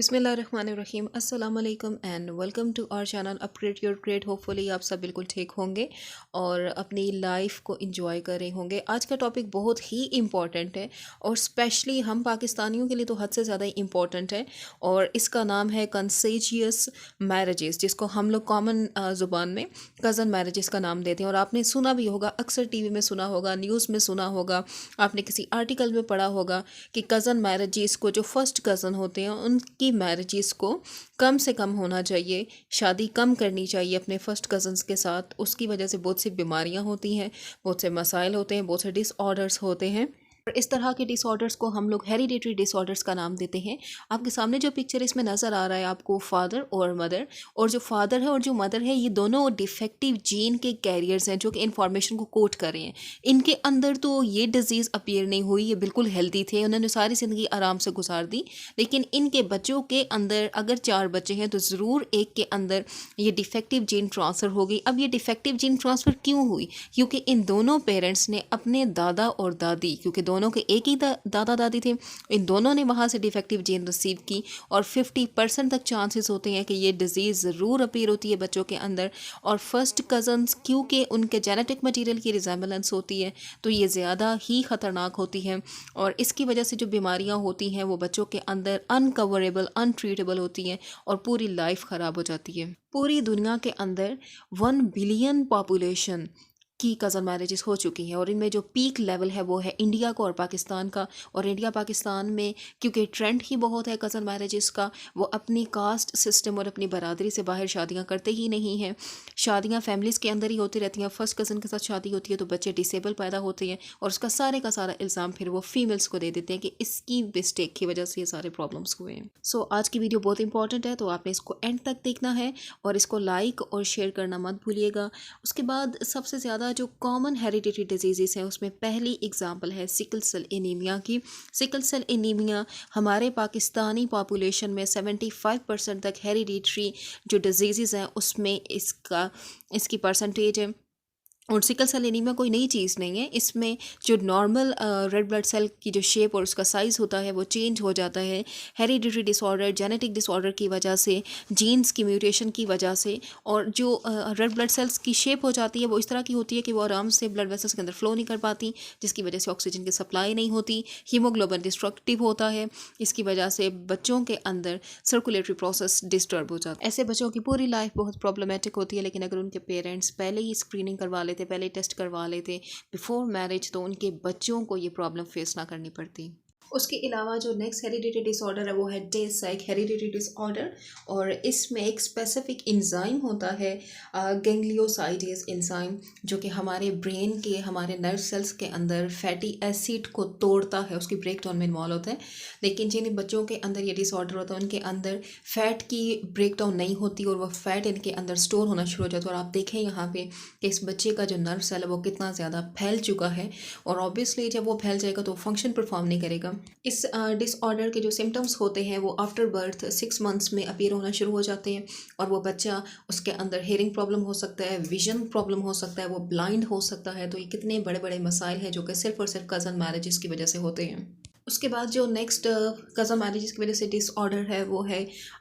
बिस्मिल्लाहिर्रहमानिर्रहीम अस्सलाम वालेकुम and welcome to our channel upgrade your grade. Hopefully आप सब बिल्कुल ठीक होंगे और अपनी लाइफ को एंजॉय कर रहे होंगे। आज का टॉपिक बहुत ही इम्पॉर्टेंट है और स्पेशली हम पाकिस्तानियों के लिए तो हद से ज़्यादा इम्पॉर्टेंट है और इसका नाम है कंसेजियस मैरिजेस, जिसको हम लोग कॉमन ज़ुबान में कज़न मैरिजेस का नाम देते हैं। और आपने सुना भी होगा, अक्सर टीवी में सुना होगा, न्यूज़ में सुना होगा, आपने किसी आर्टिकल में पढ़ा होगा कि कज़न मैरिजेस को, जो फर्स्ट कज़न होते हैं उनकी मैरिजेस को कम से कम होना चाहिए, शादी कम करनी चाहिए अपने फर्स्ट कज़न्स के साथ। उसकी वजह से बहुत सी बीमारियां होती हैं, बहुत से मसाइल होते हैं, बहुत से डिसऑर्डर्स होते हैं और इस तरह के डिसऑर्डर्स को हम लोग हेरिडेटरी डिसऑर्डर्स का नाम देते हैं। आपके सामने जो पिक्चर इसमें नज़र आ रहा है आपको, फादर और मदर, और जो फादर है और जो मदर है ये दोनों डिफेक्टिव जीन के कैरियर्स हैं जो कि इंफॉर्मेशन को कोड कर रहे हैं। इनके अंदर तो ये डिजीज़ अपीयर नहीं हुई, ये बिल्कुल हेल्दी थे, उन्होंने सारी ज़िंदगी आराम से गुजार दी। लेकिन इनके बच्चों के अंदर, अगर 4 बच्चे हैं तो ज़रूर एक के अंदर ये डिफेक्टिव जीन ट्रांसफ़र हो गई। अब ये डिफेक्टिव जीन ट्रांसफ़र क्यों हुई? क्योंकि इन दोनों पेरेंट्स ने अपने दादा और दादी, क्योंकि दोनों के एक ही दादा दादी थे, इन दोनों ने वहाँ से डिफेक्टिव जीन रिसीव की और 50% तक चांसेस होते हैं कि ये डिज़ीज़ ज़रूर अपीयर होती है बच्चों के अंदर। और फर्स्ट कज़न्स, क्योंकि उनके जेनेटिक मटीरियल की रिजेम्बलेंस होती है तो ये ज़्यादा ही ख़तरनाक होती है और इसकी वजह से जो बीमारियाँ होती हैं वो बच्चों के अंदर अनकवरेबल, अनट्रीटेबल होती हैं और पूरी लाइफ ख़राब हो जाती है। पूरी दुनिया के अंदर 1 बिलियन पॉपुलेशन की कज़न मैरिजेस हो चुकी हैं और इनमें जो पीक लेवल है वो है इंडिया का और पाकिस्तान का। और इंडिया पाकिस्तान में क्योंकि ट्रेंड ही बहुत है कज़न मैरिजेस का, वो अपनी कास्ट सिस्टम और अपनी बरादरी से बाहर शादियां करते ही नहीं हैं। शादियां फैमिलीज़ के अंदर ही होती रहती हैं। फर्स्ट कज़न के साथ शादी होती है तो बच्चे डिसेबल पैदा होते हैं और उसका सारे का सारा इल्ज़ाम फिर वो फीमेल्स को दे देते हैं कि इसकी मिस्टेक की वजह से ये सारे प्रॉब्लम्स हुए हैं। सो आज की वीडियो बहुत इंपॉर्टेंट है, तो आपने इसको एंड तक देखना है और इसको लाइक और शेयर करना मत भूलिएगा। उसके बाद सबसे ज़्यादा जो कॉमन हेरिडिटरी डिजीज़ हैं उसमें पहली एग्जांपल है सिकल सेल एनीमिया की। सिकल सेल एनीमिया हमारे पाकिस्तानी पॉपुलेशन में 75% तक हेरिडिटरी जो डिजीज़ हैं उसमें इसकी परसेंटेज है। और सिकल सेल एनीमिया कोई नई चीज़ नहीं है। इसमें जो नॉर्मल रेड ब्लड सेल की जो शेप और उसका साइज़ होता है वो चेंज हो जाता है हेरिडिटरी डिसऑर्डर, जेनेटिक डिसऑर्डर की वजह से, जीन्स की म्यूटेशन की वजह से। और जो रेड ब्लड सेल्स की शेप हो जाती है वो इस तरह की होती है कि वो आराम से ब्लड वेसल्स के अंदर फ्लो नहीं कर पाती, जिसकी वजह से ऑक्सीजन की सप्लाई नहीं होती, हीमोग्लोबिन डिस्ट्रक्टिव होता है। इसकी वजह से बच्चों के अंदर सर्कुलेटरी प्रोसेस डिस्टर्ब हो जाता है। ऐसे बच्चों की पूरी लाइफ बहुत प्रॉब्लमेटिक होती है। लेकिन अगर उनके पेरेंट्स पहले ही स्क्रीनिंग करवा लेते, पहले टेस्ट करवा लेते बिफोर मैरिज, तो उनके बच्चों को ये प्रॉब्लम फेस ना करनी पड़ती। उसके अलावा जो नेक्स्ट हेरिडिटरी डिसऑर्डर है वो है टे-साइक हेरिडिटरी डिसऑर्डर और इसमें एक स्पेसिफिक एंजाइम होता है गैंग्लियोसाइडेज एंजाइम, जो कि हमारे ब्रेन के, हमारे नर्व सेल्स के अंदर फैटी एसिड को तोड़ता है, उसकी ब्रेकडाउन में इन्वॉल्व होता है। लेकिन जिन बच्चों के अंदर ये डिसऑर्डर होता है उनके अंदर फैट की ब्रेकडाउन नहीं होती और वह फैट इनके अंदर स्टोर होना शुरू हो जाता है। और आप देखें यहाँ पे कि इस बच्चे का जो नर्व सेल है वो कितना ज़्यादा फैल चुका है और ऑब्वियसली जब वो फैल जाएगा तो फंक्शन परफॉर्म नहीं करेगा। इस डिसऑर्डर के जो सिम्टम्स होते हैं वो आफ्टर बर्थ 6 मंथ्स में अपीयर होना शुरू हो जाते हैं और वो बच्चा, उसके अंदर हेयरिंग प्रॉब्लम हो सकता है, विजन प्रॉब्लम हो सकता है, वो ब्लाइंड हो सकता है। तो ये कितने बड़े बड़े मसाइल हैं जो कि सिर्फ और सिर्फ कज़न मैरिजेस की वजह से होते हैं। उसके बाद जो नेक्स्ट कज़न मैरिजेस की वजह से डिसऑर्डर है वो है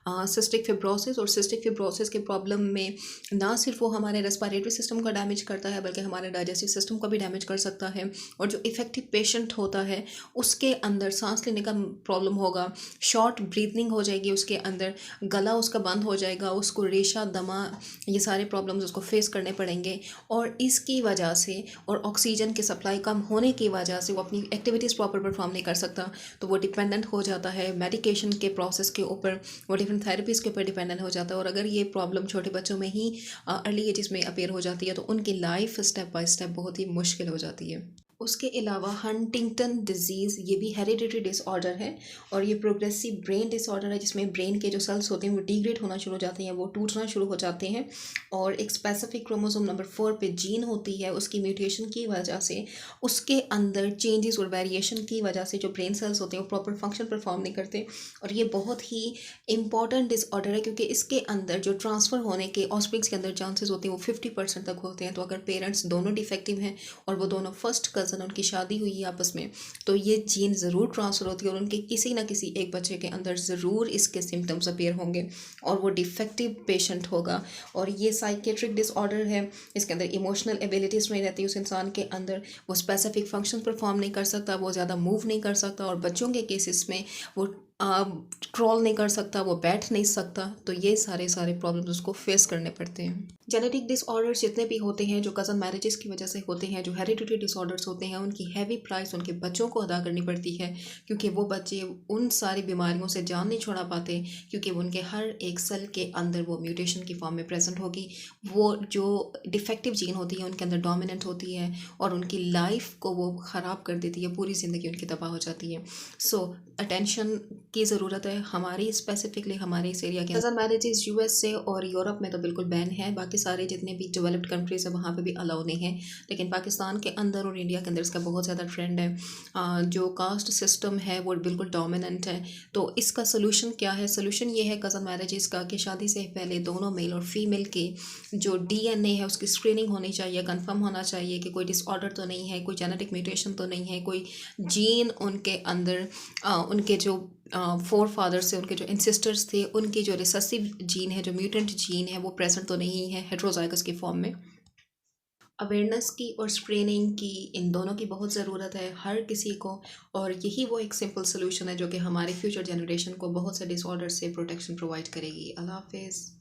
सिस्टिक फिब्रोसिस। और सिस्टिक फिब्रोसिस के प्रॉब्लम में ना सिर्फ वो हमारे रेस्पिरेटरी सिस्टम का डैमेज करता है बल्कि हमारे डाइजेस्टिव सिस्टम का भी डैमेज कर सकता है। और जो इफेक्टिव पेशेंट होता है उसके अंदर सांस लेने का प्रॉब्लम होगा, शॉर्ट ब्रीथिंग हो जाएगी, उसके अंदर गला उसका बंद हो जाएगा, उसको रेशा, दमा, ये सारे प्रॉब्लम्स उसको फेस करने पड़ेंगे। और इसकी वजह से और ऑक्सीजन की सप्लाई कम होने की वजह से वो अपनी एक्टिविटीज़ प्रॉपर परफॉर्म नहीं कर सकता, तो वो डिपेंडेंट हो जाता है मेडिकेशन के प्रोसेस के ऊपर, वो डिफरेंट थेरेपीज़ के ऊपर डिपेंडेंट हो जाता है। और अगर ये प्रॉब्लम छोटे बच्चों में ही अर्ली एजेस में अपीयर हो जाती है तो उनकी लाइफ स्टेप बाय स्टेप बहुत ही मुश्किल हो जाती है। उसके अलावा हंटिंगटन डिजीज़, ये भी हेरिडिटरी डिसऑर्डर है और ये प्रोग्रेसिव ब्रेन डिसऑर्डर है जिसमें ब्रेन के जो सेल्स होते हैं वो डिग्रेड होना शुरू हो जाते हैं, वो टूटना शुरू हो जाते हैं। और एक स्पेसिफिक क्रोमोसोम नंबर 4 पे जीन होती है, उसकी म्यूटेशन की वजह से, उसके अंदर चेंजेस और वेरिएशन की वजह से जो ब्रेन सेल्स होते हैं वो प्रॉपर फंक्शन परफॉर्म नहीं करते। और ये बहुत ही इंपॉर्टेंट डिसऑर्डर है क्योंकि इसके अंदर जो ट्रांसफ़र होने के ऑस्प्रिंग्स के अंदर चांसेस होते हैं वो 50% तक होते हैं। तो अगर पेरेंट्स दोनों डिफेक्टिव हैं और वो दोनों फर्स्ट कज़न, उनकी शादी हुई है आपस में, तो ये जीन ज़रूर ट्रांसफ़र होती है और उनके किसी ना किसी एक बच्चे के अंदर ज़रूर इसके सिम्टम्स अपीयर होंगे और वो डिफेक्टिव पेशेंट होगा। और ये साइकेट्रिक डिसऑर्डर है, इसके अंदर इमोशनल एबिलिटीज़ नहीं रहती उस इंसान के अंदर, वो स्पेसिफिक फंक्शन परफॉर्म नहीं कर सकता, वो ज़्यादा मूव नहीं कर सकता, और बच्चों के केसेस में वो क्रॉल नहीं कर सकता, वो बैठ नहीं सकता। तो ये सारे सारे प्रॉब्लम्स उसको फेस करने पड़ते हैं। जेनेटिक डिसऑर्डर्स जितने भी होते हैं जो कज़न मैरिजेस की वजह से होते हैं, जो हेरिडिटरी डिसऑर्डर्स होते हैं, उनकी हैवी प्राइस उनके बच्चों को अदा करनी पड़ती है, क्योंकि वो बच्चे उन सारी बीमारियों से जान नहीं छोड़ा पाते, क्योंकि उनके हर एक सेल के अंदर वो म्यूटेशन की फॉर्म में प्रेजेंट होगी। वो जो डिफेक्टिव जीन होती है उनके अंदर डोमिनेंट होती है और उनकी लाइफ को वो ख़राब कर देती है, पूरी ज़िंदगी उनकी तबाह हो जाती है। सो अटेंशन की ज़रूरत है हमारी, स्पेसिफिकली हमारे इस एरिया के। कज़न मैरिजेस यूएस से और यूरोप में तो बिल्कुल बैन है, बाकी सारे जितने भी डेवलप्ड कंट्रीज है वहाँ पे भी अलाउ नहीं है, लेकिन पाकिस्तान के अंदर और इंडिया के अंदर इसका बहुत ज़्यादा ट्रेंड है। जो कास्ट सिस्टम है वो बिल्कुल डोमिनेंट है। तो इसका सोल्यूशन क्या है? सोल्यूशन ये है कज़न मैरिजेस का कि शादी से पहले दोनों मेल और फीमेल के जो डीएनए है उसकी स्क्रीनिंग होनी चाहिए, कंफर्म होना चाहिए कि कोई डिसऑर्डर तो नहीं है, कोई जेनेटिक म्यूटेशन तो नहीं है, कोई जीन उनके अंदर उनके जो फोर फादर्स थे, उनके जो इंसिस्टर्स थे, उनकी जो रिसेसिव जीन है, जो म्यूटेंट जीन है, वो प्रेजेंट तो नहीं है हेट्रोजाइगस की फॉर्म में। अवेयरनेस की और स्क्रीनिंग की इन दोनों की बहुत ज़रूरत है हर किसी को, और यही वो एक सिंपल सोल्यूशन है जो कि हमारे फ्यूचर जनरेशन को बहुत से डिसऑर्डर से प्रोटेक्शन प्रोवाइड करेगी। अल्लाह हाफिज़।